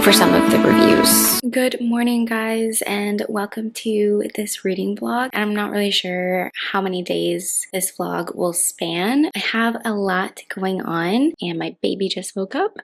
for some of the reviews. Good morning, guys, and welcome to this reading vlog. I'm not really sure how many days this vlog will span. I have a lot going on, and my baby just woke up,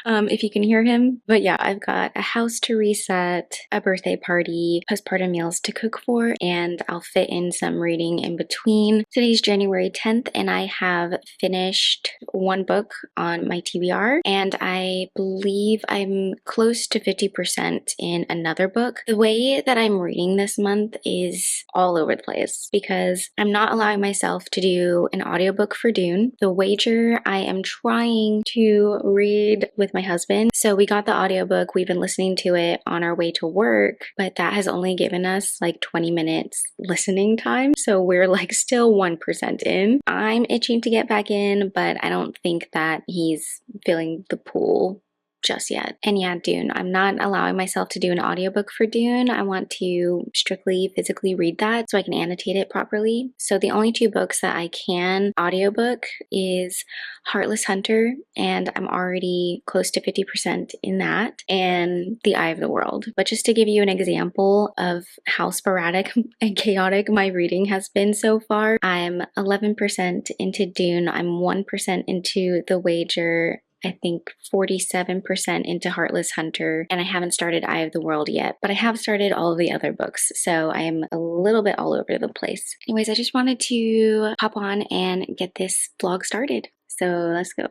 if you can hear him. But yeah, I've got a house to reset, a birthday party, postpartum meals to cook for, and I'll fit in some reading in between. Today's January 10th, and I have finished one book on my TBR, and I believe I'm close to 50% in another book. The way that I'm reading this month is all over the place because I'm not allowing myself to do an audiobook for Dune. The Wager, I am trying to read with my husband. So we got the audiobook, we've been listening to it on our way to work, but that has only given us like 20 minutes listening time. So we're like still 1% in. I'm itching to get back in, but I don't think that he's feeling the pull just yet. And yeah, Dune. I'm not allowing myself to do an audiobook for Dune. I want to strictly physically read that so I can annotate it properly. So the only two books that I can audiobook is Heartless Hunter, and I'm already close to 50% in that, and The Eye of the World. But just to give you an example of how sporadic and chaotic my reading has been so far, I'm 11% into Dune, I'm 1% into The Wager, I think 47% into Heartless Hunter, and I haven't started Eye of the World yet, but I have started all of the other books, so I am a little bit all over the place. Anyways, I just wanted to hop on and get this vlog started, so let's go.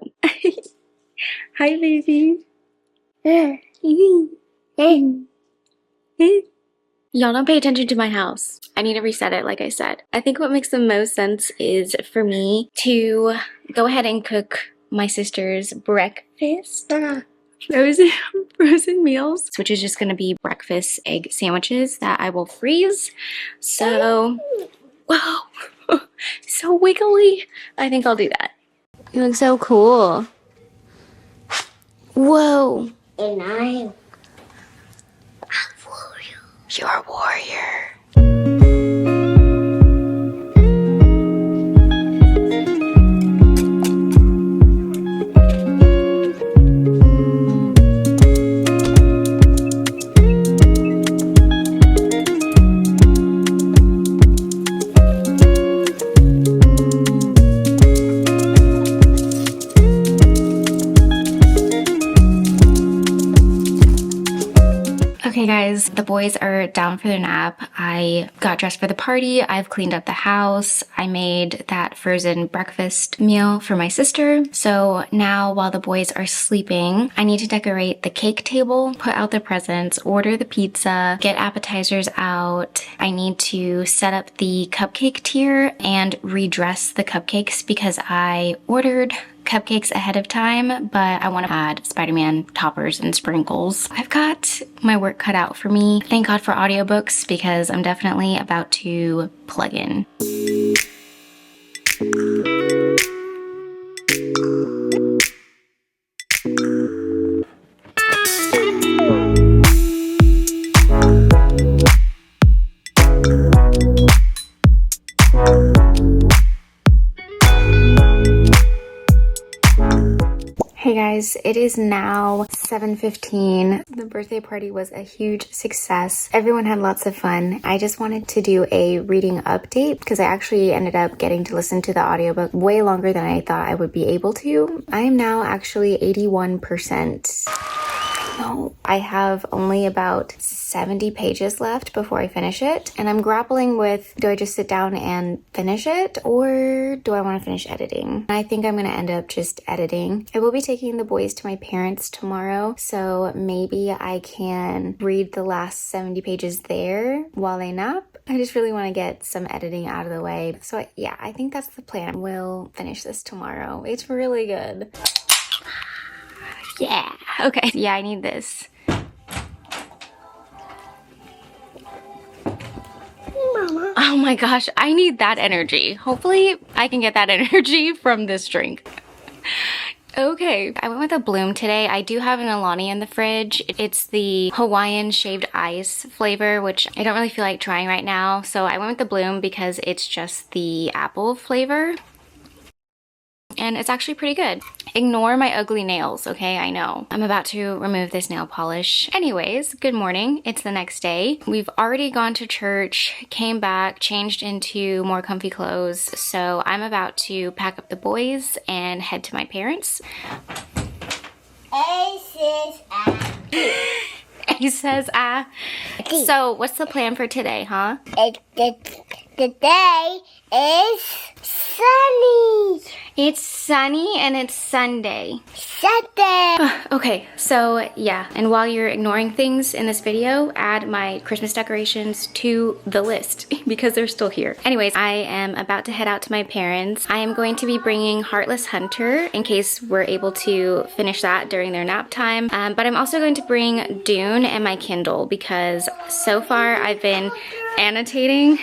Hi, baby. Y'all don't pay attention to my house. I need to reset it, like I said. I think what makes the most sense is for me to go ahead and cook my sister's breakfast frozen meals, which is just gonna be breakfast egg sandwiches that I will freeze. So, whoa, so wiggly. I think I'll do that. You look so cool. Whoa. And I'm a warrior. You're a warrior. Okay guys, the boys are down for their nap. I got dressed for the party. I've cleaned up the house. I made that frozen breakfast meal for my sister. So now while the boys are sleeping, I need to decorate the cake table, put out the presents, order the pizza, get appetizers out. I need to set up the cupcake tier and redress the cupcakes because I ordered cupcakes ahead of time, but I want to add Spider-Man toppers and sprinkles. I've got my work cut out for me. Thank God for audiobooks because I'm definitely about to plug in. Hey guys, it is now 7:15. The birthday party was a huge success. Everyone had lots of fun. I just wanted to do a reading update because I actually ended up getting to listen to the audiobook way longer than I thought I would be able to. I am now actually 81%. No, I have only about 70 pages left before I finish it, and I'm grappling with, do I just sit down and finish it, or do I want to finish editing? I think I'm going to end up just editing. I will be taking the boys to my parents tomorrow, so maybe I can read the last 70 pages there while they nap. I just really want to get some editing out of the way. So yeah, I think that's the plan. We'll finish this tomorrow. It's really good. Yeah, okay. Yeah, I need this. Mama. Oh my gosh, I need that energy. Hopefully I can get that energy from this drink. Okay, I went with a Bloom today. I do have an Alani in the fridge. It's the Hawaiian shaved ice flavor, which I don't really feel like trying right now. So I went with the Bloom because it's just the apple flavor. and it's actually pretty good. Ignore my ugly nails, okay? I know. I'm about to remove this nail polish. Anyways, good morning. It's the next day. We've already gone to church, came back, changed into more comfy clothes, so I'm about to pack up the boys and head to my parents. He says, So, what's the plan for today, huh? The day is sunny. It's sunny and it's Sunday. Sunday. Okay, so yeah, and while you're ignoring things in this video, add my Christmas decorations to the list because they're still here. Anyways, I am about to head out to my parents. I am going to be bringing Heartless Hunter in case we're able to finish that during their nap time. But I'm also going to bring Dune and my Kindle because so far I've been annotating.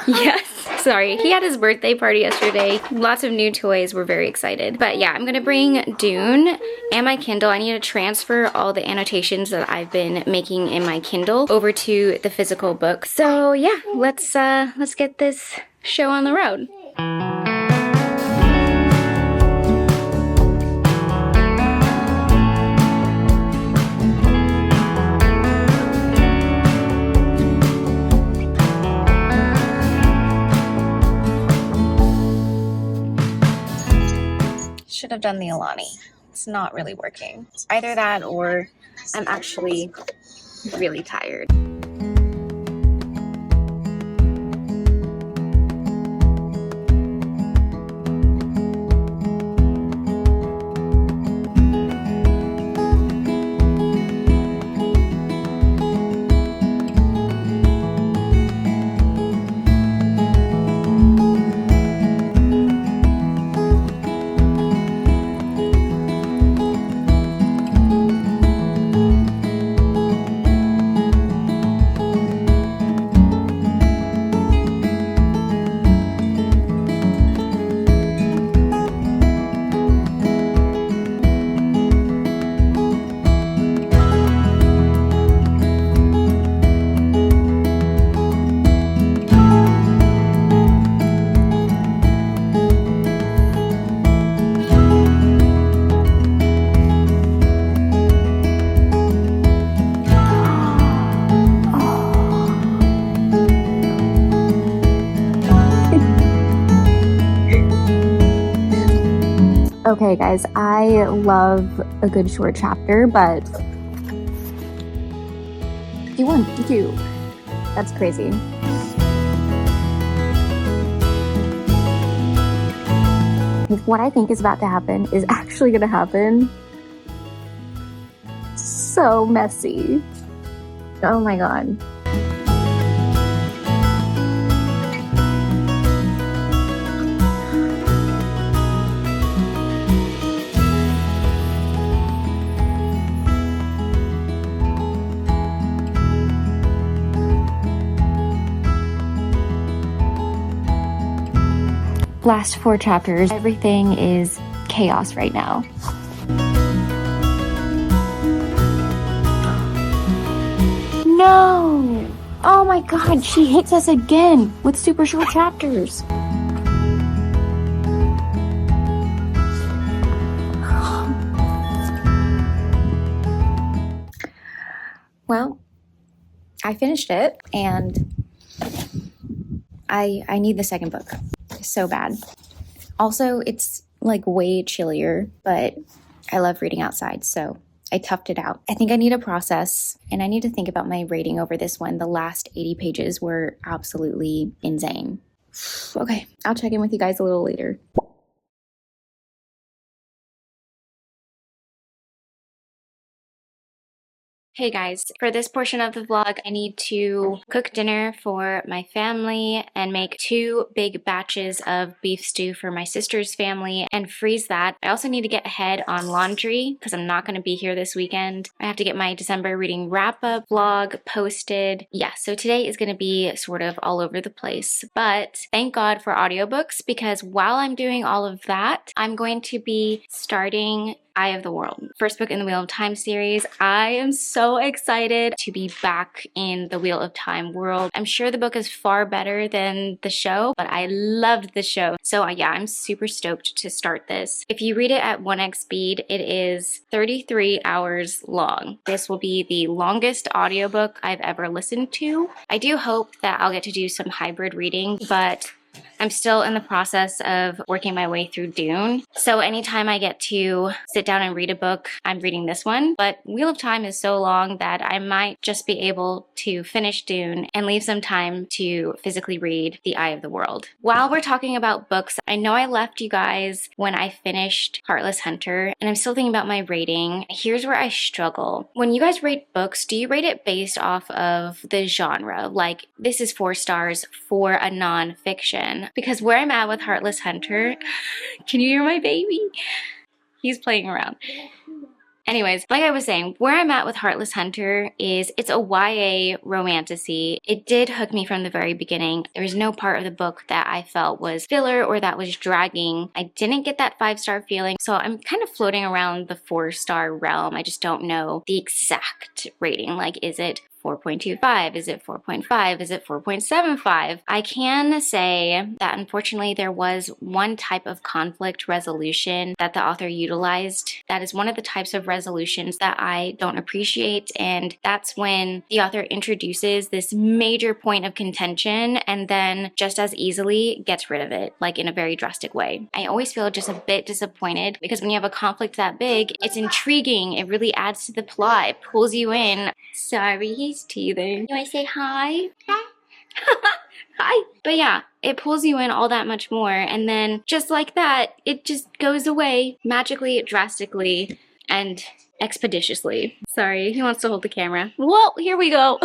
Yes, sorry. He had his birthday party yesterday. Lots of new toys. We're very excited. But yeah, I'm gonna bring Dune and my Kindle. I need to transfer all the annotations that I've been making in my Kindle over to the physical book. So yeah, let's get this show on the road. Should have done the Alani. It's not really working. Either that or I'm actually really tired. Okay guys, I love a good short chapter, but D1, D2, that's crazy. If what I think is about to happen is actually gonna happen, so messy. Oh my god. Last 4 chapters, everything is chaos right now. No! Oh my god, she hits us again with super short chapters. Well, I finished it and I need the second book so bad. Also, it's like way chillier, but I love reading outside, so I toughed it out. I think I need a process and I need to think about my rating over this one. The last 80 pages were absolutely insane. Okay, I'll check in with you guys a little later. Hey guys, for this portion of the vlog, I need to cook dinner for my family and make 2 big batches of beef stew for my sister's family and freeze that. I also need to get ahead on laundry because I'm not going to be here this weekend. I have to get my December reading wrap-up vlog posted. Yeah, so today is going to be sort of all over the place, but thank God for audiobooks because while I'm doing all of that, I'm going to be starting Eye of the World, first book in the Wheel of Time series. I am so excited to be back in the Wheel of Time world. I'm sure the book is far better than the show, but I loved the show. So yeah, I'm super stoked to start this. If you read it at 1x speed, it is 33 hours long. This will be the longest audiobook I've ever listened to. I do hope that I'll get to do some hybrid reading, but I'm still in the process of working my way through Dune. So anytime I get to sit down and read a book, I'm reading this one. But Wheel of Time is so long that I might just be able to finish Dune and leave some time to physically read The Eye of the World. While we're talking about books, I know I left you guys when I finished Heartless Hunter, and I'm still thinking about my rating. Here's where I struggle. When you guys rate books, do you rate it based off of the genre? Like, this is 4 stars for a non-fiction. Because where I'm at with Heartless Hunter, can you hear my baby? He's playing around. Anyways, like I was saying, where I'm at with Heartless Hunter is it's a YA romantasy. It did hook me from the very beginning. There was no part of the book that I felt was filler or that was dragging. I didn't get that 5-star feeling, so I'm kind of floating around the 4-star realm. I just don't know the exact rating. Like, is it 4.25? Is it 4.5? Is it 4.75? I can say that unfortunately there was one type of conflict resolution that the author utilized. That is one of the types of resolutions that I don't appreciate, and that's when the author introduces this major point of contention and then just as easily gets rid of it, like in a very drastic way. I always feel just a bit disappointed because when you have a conflict that big, it's intriguing. It really adds to the plot. It pulls you in. Sorry, he's teething. Do I say hi? Hi. But yeah, it pulls you in all that much more, and then just like that, it just goes away magically, drastically, and expeditiously. Sorry, he wants to hold the camera. Whoa, here we go.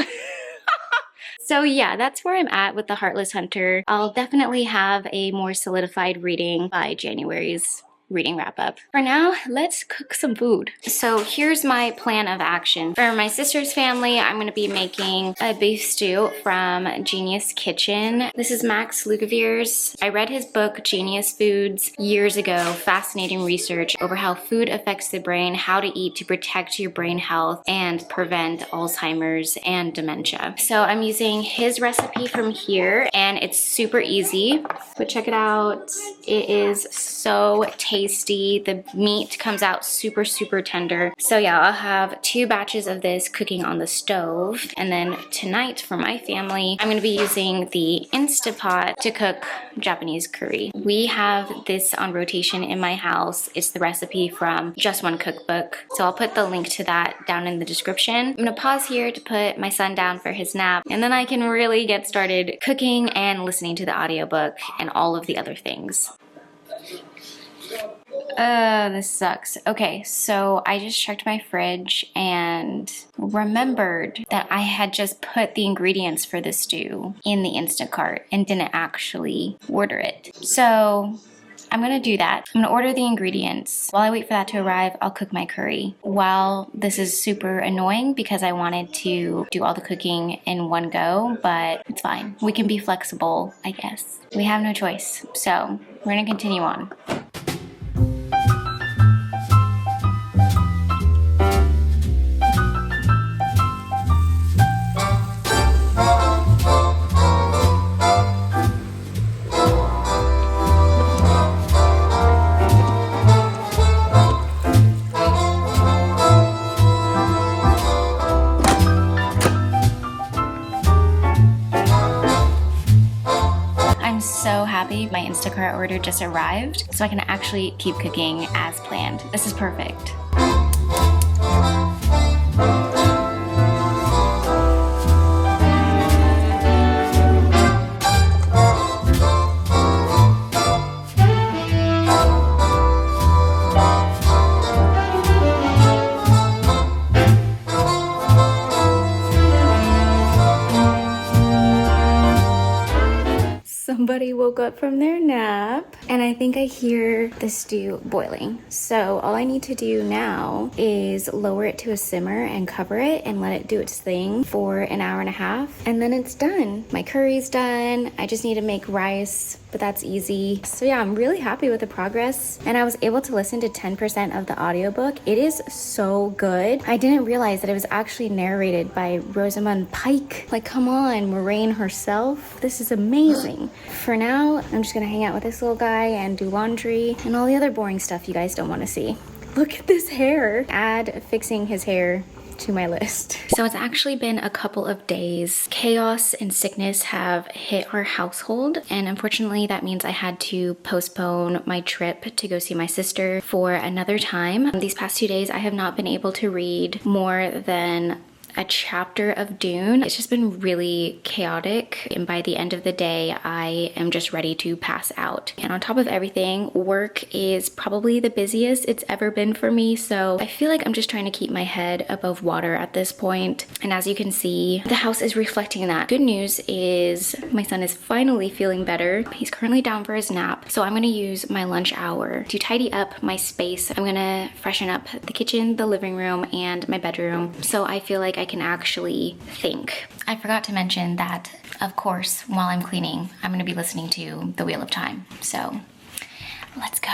So yeah, that's where I'm at with the Heartless Hunter. I'll definitely have a more solidified reading by January's reading wrap up. For now, let's cook some food. So here's my plan of action. For my sister's family, I'm going to be making a beef stew from Genius Kitchen. This is Max Lugavere's. I read his book, Genius Foods, years ago. Fascinating research over how food affects the brain, how to eat to protect your brain health and prevent Alzheimer's and dementia. So I'm using his recipe from here, and it's super easy, but check it out. It is so tasty. The meat comes out super, super tender. So yeah, I'll have 2 batches of this cooking on the stove. And then tonight for my family, I'm gonna be using the Instapot to cook Japanese curry. We have this on rotation in my house. It's the recipe from Just One Cookbook. So I'll put the link to that down in the description. I'm gonna pause here to put my son down for his nap, and then I can really get started cooking and listening to the audiobook and all of the other things. This sucks. Okay, so I just checked my fridge and remembered that I had just put the ingredients for the stew in the Instacart and didn't actually order it. So I'm gonna do that. I'm gonna order the ingredients. While I wait for that to arrive, I'll cook my curry. While this is super annoying because I wanted to do all the cooking in one go, but it's fine. We can be flexible, I guess. We have no choice. So we're gonna continue on. So happy my Instacart order just arrived, so I can actually keep cooking as planned. This is perfect. So Somebody woke up from their nap and I think I hear the stew boiling. So all I need to do now is lower it to a simmer and cover it and let it do its thing for an hour and a half, and then it's done. My curry's done. I just need to make rice, but that's easy. So yeah, I'm really happy with the progress, and I was able to listen to 10% of the audiobook. It is so good. I didn't realize that it was actually narrated by Rosamund Pike. Like, come on, Moraine herself. This is amazing. For now, I'm just gonna hang out with this little guy and do laundry and all the other boring stuff you guys don't want to see. Look at this hair. Add fixing his hair to my list. So it's actually been a couple of days. Chaos and sickness have hit our household, and unfortunately that means I had to postpone my trip to go see my sister for another time. These past 2 days I have not been able to read more than a chapter of Dune. It's just been really chaotic, and by the end of the day I am just ready to pass out. And on top of everything, work is probably the busiest it's ever been for me, so I feel like I'm just trying to keep my head above water at this point. And as you can see, the house is reflecting that. Good news is my son is finally feeling better. He's currently down for his nap, so I'm gonna use my lunch hour to tidy up my space. I'm gonna freshen up the kitchen, the living room, and my bedroom, so I feel like I can actually think. I forgot to mention that, of course, while I'm cleaning, I'm gonna be listening to The Wheel of Time. So let's go.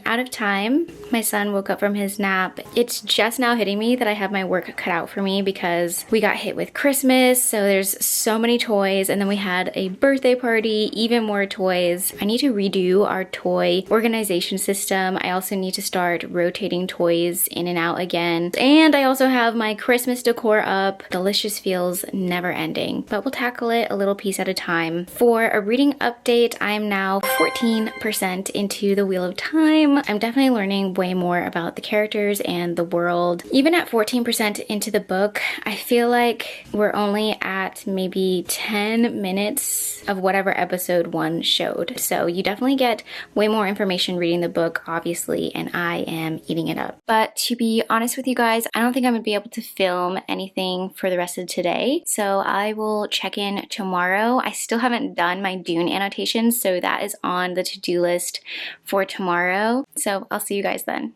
Out of time. My son woke up from his nap. It's just now hitting me that I have my work cut out for me because we got hit with Christmas, so there's so many toys, and then we had a birthday party, even more toys. I need to redo our toy organization system. I also need to start rotating toys in and out again. And I also have my Christmas decor up. The list just feels never ending, but we'll tackle it a little piece at a time. For a reading update, I'm now 14% into The Wheel of Time. I'm definitely learning way more about the characters and the world. Even at 14% into the book, I feel like we're only at maybe 10 minutes of whatever episode 1 showed. So you definitely get way more information reading the book, obviously, and I am eating it up. But to be honest with you guys, I don't think I'm gonna be able to film anything for the rest of today. So I will check in tomorrow. I still haven't done my Dune annotations, so that is on the to-do list for tomorrow. So I'll see you guys then.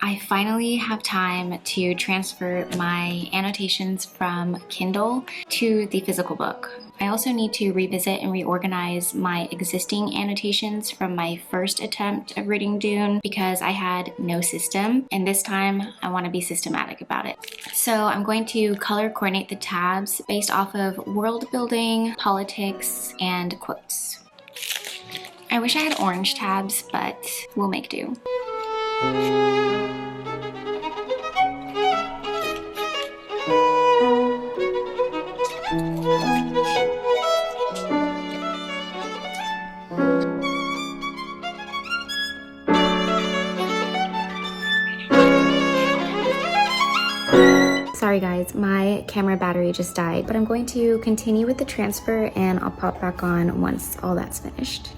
I finally have time to transfer my annotations from Kindle to the physical book. I also need to revisit and reorganize my existing annotations from my first attempt of reading Dune because I had no system, and this time I want to be systematic about it. So I'm going to color coordinate the tabs based off of world building, politics, and quotes. I wish I had orange tabs, but we'll make do. Sorry guys, my camera battery just died, but I'm going to continue with the transfer and I'll pop back on once all that's finished.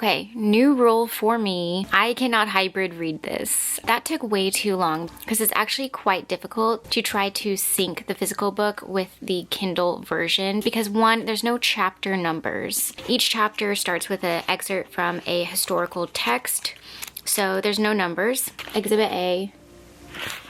Okay, new rule for me. I cannot hybrid read this. That took way too long because it's actually quite difficult to try to sync the physical book with the Kindle version because one, there's no chapter numbers. Each chapter starts with an excerpt from a historical text, so there's no numbers. Exhibit A.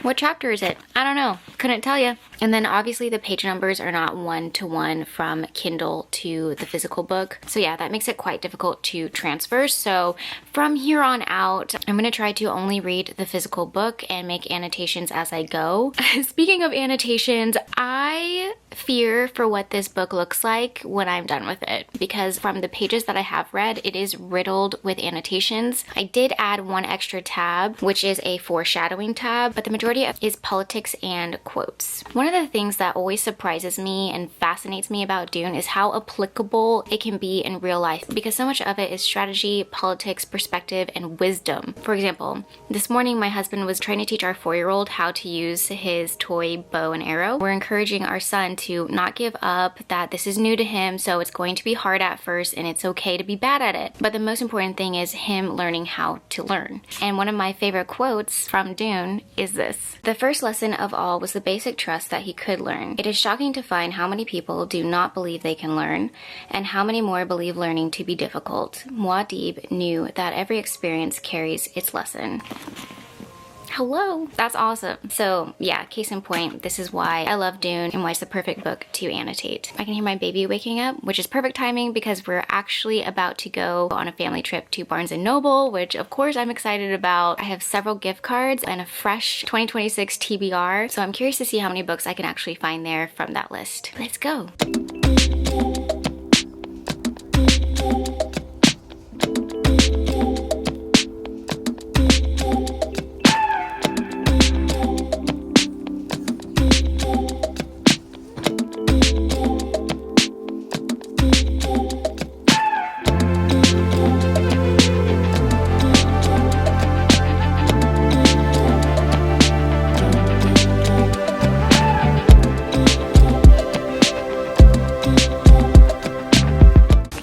What chapter is it? I don't know. Couldn't tell you. And then obviously the page numbers are not one-to-one from Kindle to the physical book. So yeah, that makes it quite difficult to transfer. So from here on out, I'm gonna try to only read the physical book and make annotations as I go. Speaking of annotations, I fear for what this book looks like when I'm done with it because from the pages that I have read, it is riddled with annotations. I did add one extra tab, which is a foreshadowing tab, but the majority of is politics and quotes. One of the things that always surprises me and fascinates me about Dune is how applicable it can be in real life because so much of it is strategy, politics, perspective, and wisdom. For example, this morning my husband was trying to teach our 4-year-old how to use his toy bow and arrow. We're encouraging our son to not give up, that this is new to him, so it's going to be hard at first and it's okay to be bad at it. But the most important thing is him learning how to learn. And one of my favorite quotes from Dune is this. The first lesson of all was the basic trust that he could learn. It is shocking to find how many people do not believe they can learn, and how many more believe learning to be difficult. Muad'Dib knew that every experience carries its lesson. Hello, that's awesome. So yeah, case in point, this is why I love Dune and why it's the perfect book to annotate. I can hear my baby waking up, which is perfect timing because we're actually about to go on a family trip to Barnes & Noble, which of course I'm excited about. I have several gift cards and a fresh 2026 TBR, so I'm curious to see how many books I can actually find there from that list. Let's go.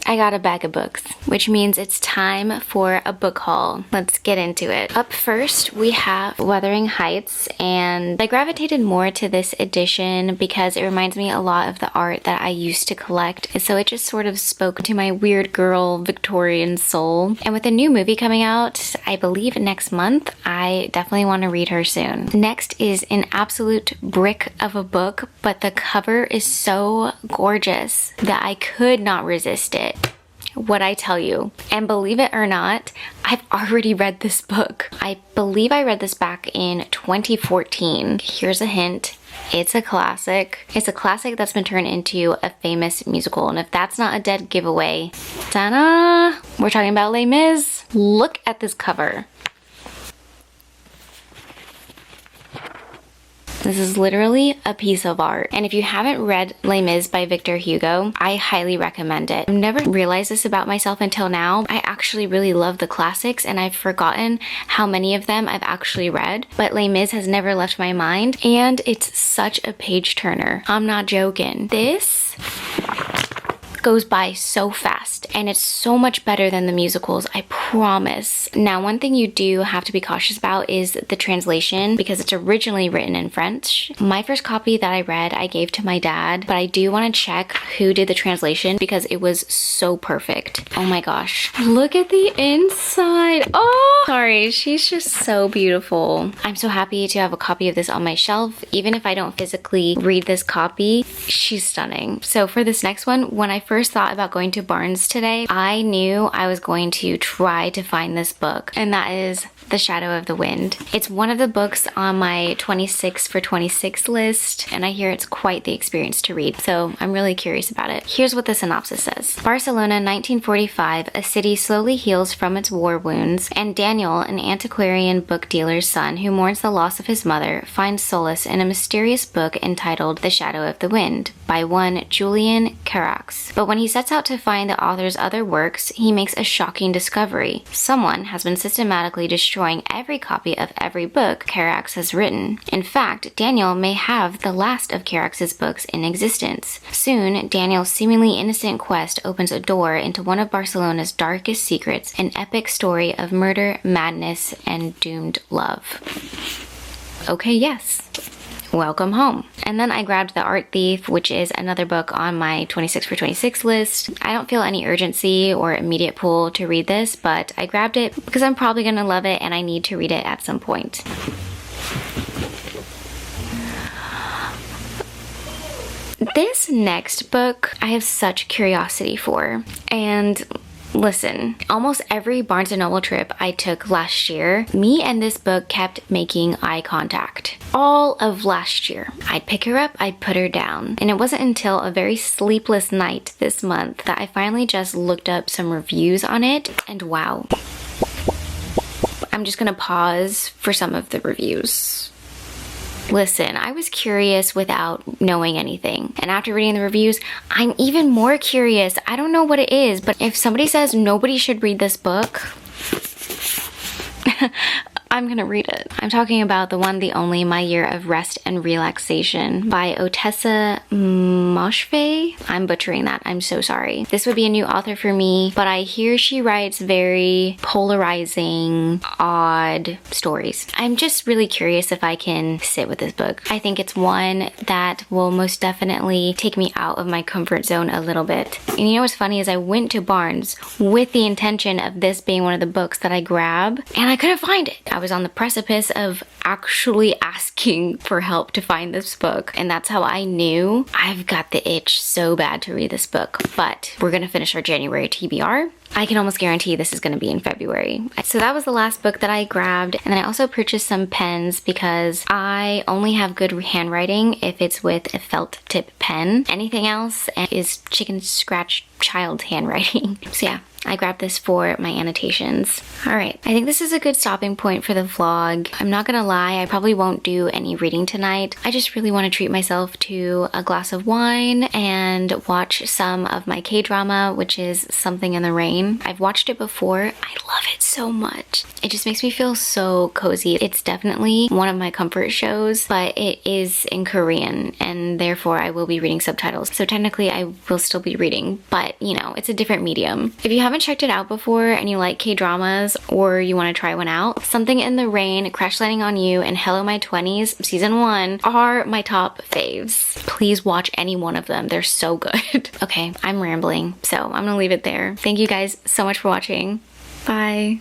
I got a bag of books, which means it's time for a book haul. Let's get into it. Up first, we have Wuthering Heights, and I gravitated more to this edition because it reminds me a lot of the art that I used to collect, so it just sort of spoke to my weird girl Victorian soul. And with a new movie coming out, I believe next month, I definitely want to read her soon. Next is an absolute brick of a book, but the cover is so gorgeous that I could not resist it. What I tell you. And believe it or not, I've already read this book. I believe I read this back in 2014. Here's a hint. It's a classic. It's a classic that's been turned into a famous musical. And if that's not a dead giveaway, ta-da! We're talking about Les Mis. Look at this cover. This is literally a piece of art. And if you haven't read Les Mis by Victor Hugo, I highly recommend it. I've never realized this about myself until now. I actually really love the classics and I've forgotten how many of them I've actually read, but Les Mis has never left my mind and it's such a page turner. I'm not joking. This goes by so fast and it's so much better than the musicals, I promise. Now, one thing you do have to be cautious about is the translation because it's originally written in French. My first copy that I read, I gave to my dad, but I do want to check who did the translation because it was so perfect. Oh my gosh. Look at the inside. Oh, sorry. She's just so beautiful. I'm so happy to have a copy of this on my shelf. Even if I don't physically read this copy, she's stunning. So for this next one, when I first thought about going to Barnes today, I knew I was going to try to find this book, and that is The Shadow of the Wind. It's one of the books on my 26 for 26 list, and I hear it's quite the experience to read, so I'm really curious about it. Here's what the synopsis says. Barcelona, 1945, a city slowly heals from its war wounds, and Daniel, an antiquarian book dealer's son who mourns the loss of his mother, finds solace in a mysterious book entitled The Shadow of the Wind by one Julian Carax. But when he sets out to find the author's other works, he makes a shocking discovery. Someone has been systematically destroying destroying every copy of every book Carax has written. In fact, Daniel may have the last of Carax's books in existence. Soon, Daniel's seemingly innocent quest opens a door into one of Barcelona's darkest secrets, an epic story of murder, madness, and doomed love. Okay, yes. Welcome home. And then I grabbed The Art Thief, which is another book on my 26 for 26 list. I don't feel any urgency or immediate pull to read this, but I grabbed it because I'm probably gonna love it and I need to read it at some point. This next book I have such curiosity for, and listen, almost every Barnes & Noble trip I took last year, me and this book kept making eye contact. All of last year. I'd pick her up, I'd put her down. And it wasn't until a very sleepless night this month that I finally just looked up some reviews on it, and wow. I'm just gonna pause for some of the reviews. Listen, I was curious without knowing anything, and after reading the reviews, I'm even more curious. I don't know what it is, but if somebody says nobody should read this book, I'm gonna read it. I'm talking about the one, the only, My Year of Rest and Relaxation by Otessa Moshfegh. I'm butchering that, I'm so sorry. This would be a new author for me, but I hear she writes very polarizing, odd stories. I'm just really curious if I can sit with this book. I think it's one that will most definitely take me out of my comfort zone a little bit. And you know what's funny is I went to Barnes with the intention of this being one of the books that I grab, and I couldn't find it. I was on the precipice of actually asking for help to find this book, and that's how I knew I've got the itch so bad to read this book. But we're gonna finish our January TBR. I can almost guarantee this is going to be in February. So that was the last book that I grabbed, and then I also purchased some pens because I only have good handwriting if it's with a felt tip pen. Anything else is chicken scratch child handwriting. So yeah, I grabbed this for my annotations. All right, I think this is a good stopping point for the vlog. I'm not gonna lie, I probably won't do any reading tonight. I just really want to treat myself to a glass of wine and watch some of my K-drama, which is Something in the Rain. I've watched it before. I love it so much. It just makes me feel so cozy. It's definitely one of my comfort shows, but it is in Korean, and therefore I will be reading subtitles. So technically I will still be reading, but you know, it's a different medium. If you haven't checked it out before and you like K-dramas or you want to try one out, Something in the Rain, Crash Landing on You, and Hello My 20s season 1 are my top faves. Please watch any one of them. They're so good. Okay, I'm rambling, so I'm gonna leave it there. Thank you guys so much for watching. Bye.